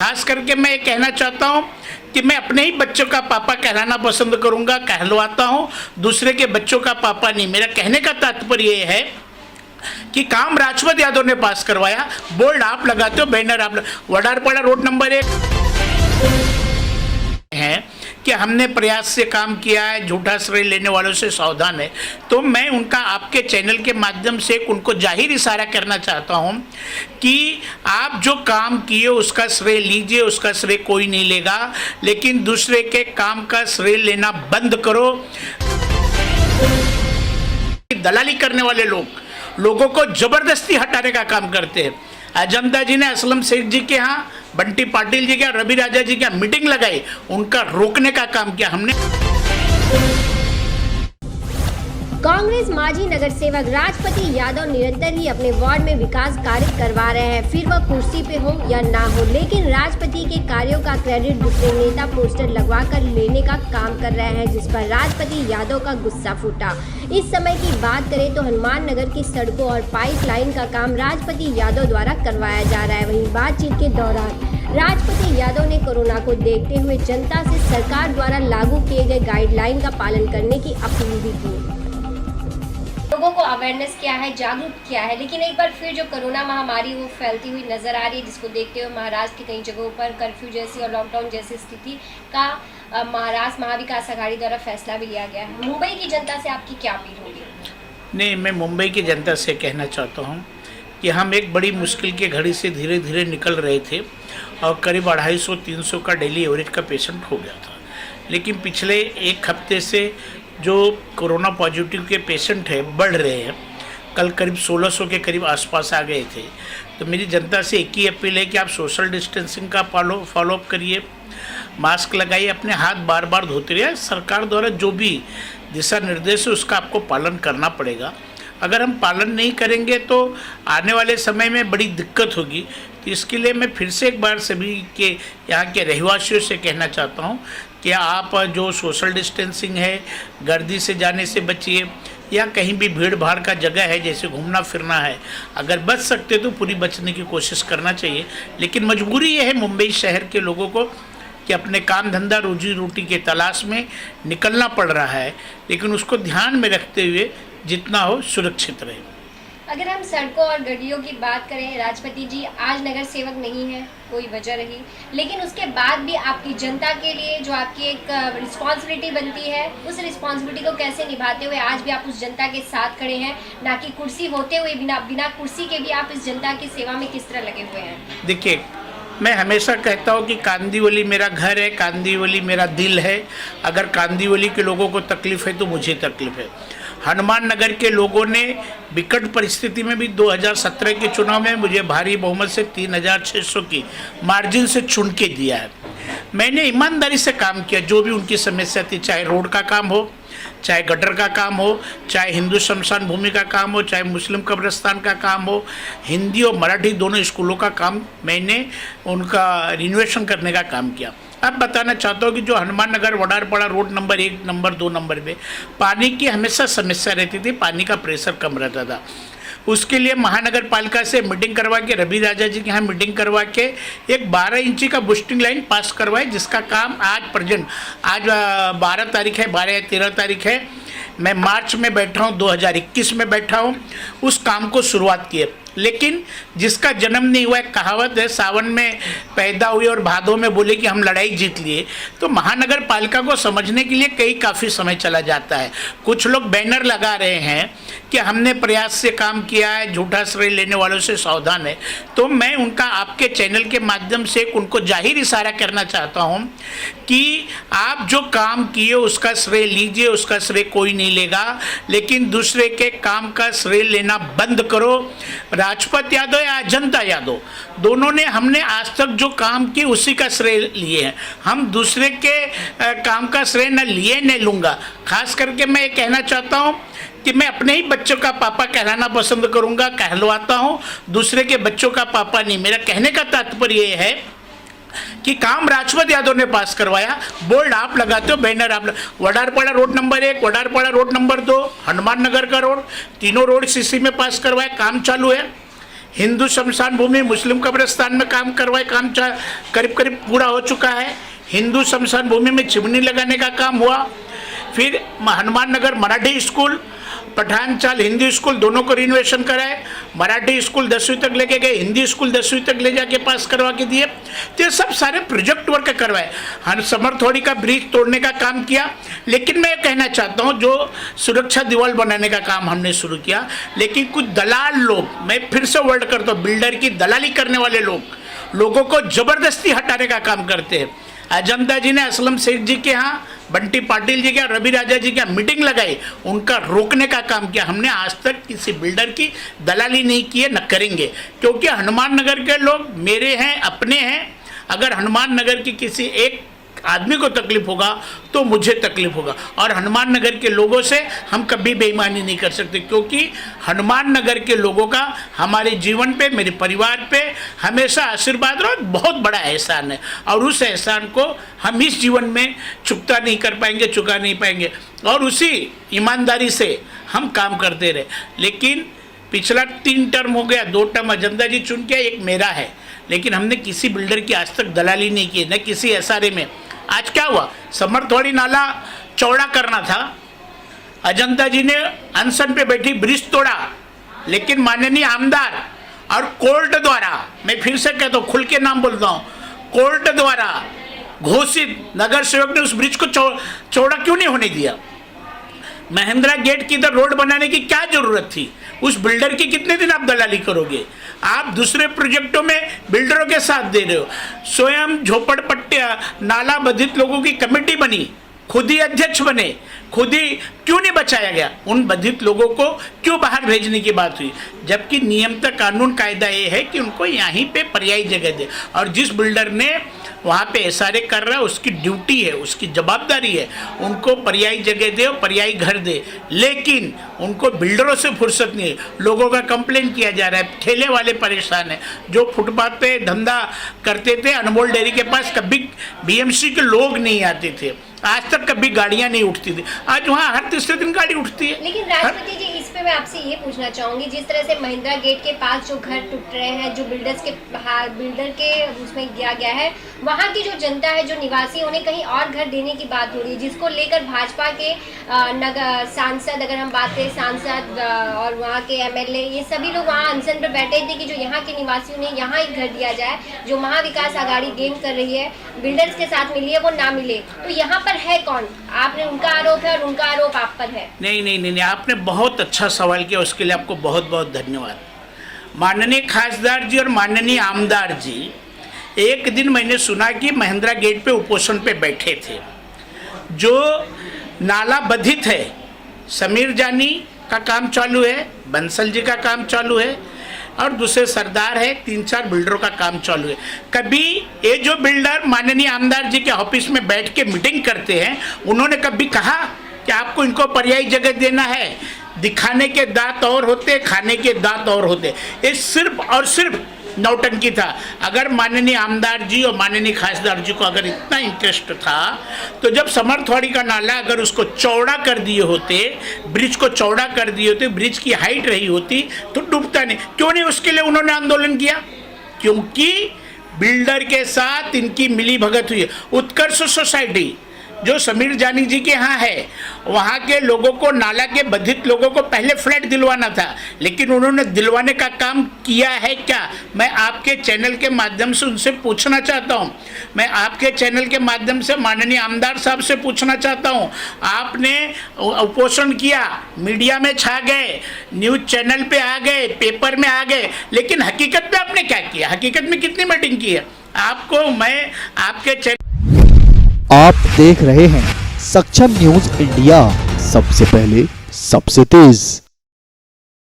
खास करके मैं ये कहना चाहता हूँ कि मैं अपने ही बच्चों का पापा कहलाना पसंद करूंगा, कहलवाता हूँ, दूसरे के बच्चों का पापा नहीं। मेरा कहने का तात्पर्य ये है कि काम राजपत यादव ने पास करवाया, बोर्ड आप लगाते हो, बैनर आप वडारपाड़ा रोड नंबर 1 है कि हमने प्रयास से काम किया है, झूठा श्रेय लेने वालों से सावधान है। तो मैं उनका आपके चैनल के माध्यम से उनको जाहिर इशारा करना चाहता हूं कि आप जो काम किए उसका श्रेय लीजिए, उसका श्रेय कोई नहीं लेगा, लेकिन दूसरे के काम का श्रेय लेना बंद करो। दलाली करने वाले लोगों को जबरदस्ती हटाने का काम करते हैं। अजंता जी ने असलम शेख जी के यहाँ, बंटी पाटिल जी के यहाँ, रवि राजा जी के यहाँ मीटिंग लगाई, उनका रोकने का काम किया हमने। कांग्रेस माजी नगर सेवक राजपति यादव निरंतर ही अपने वार्ड में विकास कार्य करवा रहे हैं, फिर वह कुर्सी पे हो या ना हो, लेकिन राजपति के कार्यों का क्रेडिट दूसरे नेता पोस्टर लगवा कर लेने का काम कर रहे हैं, जिस पर राजपति यादव का गुस्सा फूटा। इस समय की बात करें तो हनुमान नगर की सड़कों और पाइपलाइन का काम राजपति यादव द्वारा करवाया जा रहा है। वहीं बातचीत के दौरान राजपति यादव ने कोरोना को देखते हुए जनता से सरकार द्वारा लागू किए गए गाइडलाइन का पालन करने की अपील भी की। लोगों को अवेयरनेस किया है, जागरूक किया है, लेकिन एक बार फिर जो कोरोना महामारी वो फैलती हुई नजर आ रही है, जिसको देखते हुए महाराष्ट्र की कई जगहों पर कर्फ्यू जैसी और लॉकडाउन जैसी स्थिति का महाराष्ट्र महाविकास अघाड़ी द्वारा फैसला भी लिया गया है। मुंबई की जनता से आपकी क्या अपील होगी? नहीं, मैं मुंबई की जनता से कहना चाहता हूँ कि हम एक बड़ी मुश्किल की घड़ी से धीरे धीरे निकल रहे थे और करीब 250-300 का डेली एवरेज का पेशेंट हो गया था, लेकिन पिछले एक हफ्ते से जो कोरोना पॉजिटिव के पेशेंट हैं बढ़ रहे हैं। कल करीब 1600 के करीब आसपास आ गए थे। तो मेरी जनता से एक ही अपील है कि आप सोशल डिस्टेंसिंग का फॉलोअप करिए, मास्क लगाइए, अपने हाथ बार बार धोते रहिए। सरकार द्वारा जो भी दिशा निर्देश है उसका आपको पालन करना पड़ेगा। अगर हम पालन नहीं करेंगे तो आने वाले समय में बड़ी दिक्कत होगी। तो इसके लिए मैं फिर से एक बार सभी के यहाँ के रहवासियों से कहना चाहता हूँ कि आप जो सोशल डिस्टेंसिंग है, गर्दी से जाने से बचिए, या कहीं भी भीड़ भाड़ का जगह है जैसे घूमना फिरना है, अगर बच सकते तो पूरी बचने की कोशिश करना चाहिए। लेकिन मजबूरी ये है मुंबई शहर के लोगों को कि अपने काम धंधा रोजी रोटी के तलाश में निकलना पड़ रहा है, लेकिन उसको ध्यान में रखते हुए जितना हो सुरक्षित रहे। अगर हम सड़कों और गलियों की बात करें, राजपति जी आज नगर सेवक नहीं है, कोई वजह रही, लेकिन उसके बाद भी आपकी जनता के लिए जो आपकी एक रिस्पॉन्सिबिलिटी बनती है, उस रिस्पॉन्सिबिलिटी को कैसे निभाते हुए आज भी आप उस जनता के साथ खड़े हैं, ना कि कुर्सी होते हुए बिना कुर्सी के भी आप इस जनता की सेवा में किस तरह लगे हुए हैं? देखिए, मैं हमेशा कहता हूँ कि कांदीवली मेरा घर है, कांदीवली मेरा दिल है। अगर कांदीवली के लोगों को तकलीफ है तो मुझे तकलीफ है। हनुमान नगर के लोगों ने विकट परिस्थिति में भी 2017 के चुनाव में मुझे भारी बहुमत से 3600 की मार्जिन से चुन के दिया है। मैंने ईमानदारी से काम किया, जो भी उनकी समस्या थी, चाहे रोड का काम हो, चाहे गटर का काम हो, चाहे हिंदू शमशान भूमि का काम हो, चाहे मुस्लिम कब्रिस्तान का काम हो, हिंदी और मराठी दोनों स्कूलों का काम मैंने उनका रिनोवेशन करने का काम किया। अब बताना चाहता हूँ कि जो Hanuman Nagar वडारपाड़ा road number 1, number 2 number में पानी की हमेशा समस्या रहती थी, पानी का प्रेशर कम रहता था। उसके लिए महानगर पालिका से मीटिंग करवा के, रवि राजा जी के यहाँ मीटिंग करवा के एक 12 इंची का बूस्टिंग लाइन पास करवाई, जिसका काम आज 12 तारीख है, 12 या 13 तारीख है, मैं मार्च में बैठा हूँ, 2021 में बैठा हूँ, उस काम को शुरुआत की है। लेकिन जिसका जन्म नहीं हुआ, एक कहावत है, सावन में पैदा हुए और भादों में बोले कि हम लड़ाई जीत लिए। तो महानगर पालिका को समझने के लिए काफ़ी समय चला जाता है। कुछ लोग बैनर लगा रहे हैं कि हमने प्रयास से काम किया है, झूठा श्रेय लेने वालों से सावधान है। तो मैं उनका आपके चैनल के माध्यम से उनको जाहिर इशारा करना चाहता हूं कि आप जो काम किए उसका श्रेय लीजिए, उसका श्रेय कोई नहीं लेगा, लेकिन दूसरे के काम का श्रेय लेना बंद करो। राजपत यादव या अजंता यादव, दोनों ने हमने आज तक जो काम किए उसी का श्रेय लिए हैं। हम दूसरे के काम का श्रेय न लिए न लूँगा। खास करके मैं ये कहना चाहता हूँ कि मैं अपने ही बच्चों का पापा कहलाना पसंद करूंगा, कहलवाता हूं, दूसरे के बच्चों का पापा नहीं। मेरा कहने का तात्पर्य ये है कि काम राजपत यादव ने पास करवाया, बोर्ड आप लगाते हो, बैनर आप Vadarpada road number 1, Vadarpada road number 2, Hanuman Nagar का रोड, तीनों रोड सीसी में पास करवाया, काम चालू है। हिंदू शमशान भूमि मुस्लिम कब्रिस्तान में काम करवाए, काम करीब करीब पूरा हो चुका है। हिंदू शमशान भूमि में चिमनी लगाने का काम हुआ। फिर हनुमान नगर मराठी स्कूल, पठानचाल हिंदी स्कूल दोनों को रिनोवेशन कराए। मराठी स्कूल 10वीं तक लेके गए, हिंदी स्कूल 10वीं तक ले जाके पास करवा के दिए। तो ये सब सारे प्रोजेक्ट वर्क करवाए। हम समरथोड़ी का ब्रिज तोड़ने का काम किया। लेकिन मैं कहना चाहता हूँ, जो सुरक्षा दीवार बनाने का काम हमने शुरू किया, लेकिन कुछ दलाल लोग, मैं फिर से वर्ड करता हूँ, बिल्डर की दलाली करने वाले लोगों को जबरदस्ती हटाने का काम करते हैं। अजंता जी ने असलम शेख जी के यहाँ, बंटी पाटिल जी के यहाँ, रवि राजा जी के यहाँ मीटिंग लगाई, उनका रोकने का काम किया। हमने आज तक किसी बिल्डर की दलाली नहीं की है, न करेंगे, क्योंकि हनुमान नगर के लोग मेरे हैं, अपने हैं। अगर हनुमान नगर की किसी एक आदमी को तकलीफ होगा तो मुझे तकलीफ होगा, और हनुमान नगर के लोगों से हम कभी बेईमानी नहीं कर सकते, क्योंकि हनुमान नगर के लोगों का हमारे जीवन पे, मेरे परिवार पे हमेशा आशीर्वाद और बहुत बड़ा एहसान है, और उस एहसान को हम इस जीवन में चुका नहीं पाएंगे, और उसी ईमानदारी से हम काम करते रहे। लेकिन पिछला 3 टर्म हो गया, 2 टर्म अजंता जी चुन के, 1 मेरा है, लेकिन हमने किसी बिल्डर की आज तक दलाली नहीं की, न किसी एसआरए में। आज क्या हुआ, समरथोड़ी नाला चौड़ा करना था, अजंता जी ने अनशन पे बैठी ब्रिज तोड़ा, लेकिन माननीय आमदार और कोर्ट द्वारा, मैं फिर से कहता हूँ, खुल के नाम बोलता हूँ, कोर्ट द्वारा घोषित नगर सेवक ने उस ब्रिज को चौड़ा क्यों नहीं होने दिया? महिंद्रा गेट की इधर रोड बनाने की क्या जरूरत थी? उस बिल्डर की कितने दिन आप दलाली करोगे? आप दूसरे प्रोजेक्टों में बिल्डरों के साथ दे रहे हो। स्वयं झोपड़पट्टिया नाला बाधित लोगों की कमेटी बनी, खुद ही अध्यक्ष बने, खुद ही क्यों नहीं बचाया गया? उन बाधित लोगों को क्यों बाहर भेजने की बात हुई? जबकि नियमतः कानून कायदा ये है कि उनको यहीं पे पर्यायी जगह दे, और जिस बिल्डर ने वहाँ पे एसआरए कर रहा है उसकी ड्यूटी है, उसकी जवाबदारी है, उनको पर्यायी जगह दे और पर्यायी घर दे। लेकिन उनको बिल्डरों से फुर्सत नहीं है। लोगों का कंप्लेन किया जा रहा है, ठेले वाले परेशान हैं, जो फुटपाथ पे धंधा करते थे, अनमोल डेयरी के पास कभी बीएमसी के लोग नहीं आते थे, आज तक कभी गाड़ियां नहीं उठती थी, आज वहाँ हर तीसरे दिन गाड़ी उठती है। लेकिन राष्ट्रपति जी, इस पे मैं आपसे ये पूछना चाहूंगी, जिस तरह से महिंद्रा गेट के पास जो घर टूट रहे हैं, जो बिल्डर के उसमें किया गया है, वहाँ की जो जनता है, जो निवासी, उन्हें कहीं और घर देने की बात हो रही है, जिसको लेकर भाजपा के नगर सांसद, अगर हम बात करें सांसद और वहाँ के एमएलए, ये सभी लोग वहाँ अनशन पर बैठे थे कि जो यहाँ के निवासियों ने यहाँ एक घर दिया जाए। जो महाविकास आघाड़ी गेम कर रही है, बिल्डर्स के साथ मिली है, वो ना मिले, तो यहाँ पर है कौन? आपने, उनका आरोप है और उनका आरोप आप पर है। नहीं, आपने बहुत अच्छा सवाल किया, उसके लिए आपको बहुत बहुत धन्यवाद। माननीय खासदार जी और माननीय आमदार जी, एक दिन मैंने सुना कि महिंद्रा गेट पे उपोषण पे बैठे थे। जो नाला बाधित है, समीर जानी का काम चालू है, बंसल जी का काम चालू है, और दूसरे सरदार है, 3-4 बिल्डरों का काम चालू है। कभी ये जो बिल्डर माननीय आमदार जी के ऑफिस में बैठ के मीटिंग करते हैं, उन्होंने कभी कहा कि आपको इनको पर्यायी जगह देना है? दिखाने के दांत और होते, खाने के दांत और होते। ये सिर्फ और सिर्फ नौटंकी था। अगर माननीय आमदार जी और माननीय खासदार जी को अगर इतना इंटरेस्ट था, तो जब समरथोड़ी का नाला अगर उसको चौड़ा कर दिए होते, ब्रिज को चौड़ा कर दिए होते, ब्रिज की हाइट रही होती, तो डूबता नहीं। क्यों नहीं उसके लिए उन्होंने आंदोलन किया? क्योंकि बिल्डर के साथ इनकी मिली भगत हुई है। उत्कर्ष सोसाइटी जो समीर जानी जी के यहाँ है, वहाँ के लोगों को, नाला के बाधित लोगों को पहले फ्लैट दिलवाना था, लेकिन उन्होंने दिलवाने का काम किया है क्या? मैं आपके चैनल के माध्यम से उनसे पूछना चाहता हूँ। मैं आपके चैनल के माध्यम से माननीय आमदार साहब से पूछना चाहता हूँ, आपने उपोषण किया, मीडिया में छा गए, न्यूज़ चैनल पे आ गए, पेपर में आ गए, लेकिन हकीकत में आपने क्या किया? हकीकत में कितनी मीटिंग की है? आपको मैं आपके चैनल, आप देख रहे हैं सक्षम न्यूज इंडिया, सबसे पहले सबसे तेज।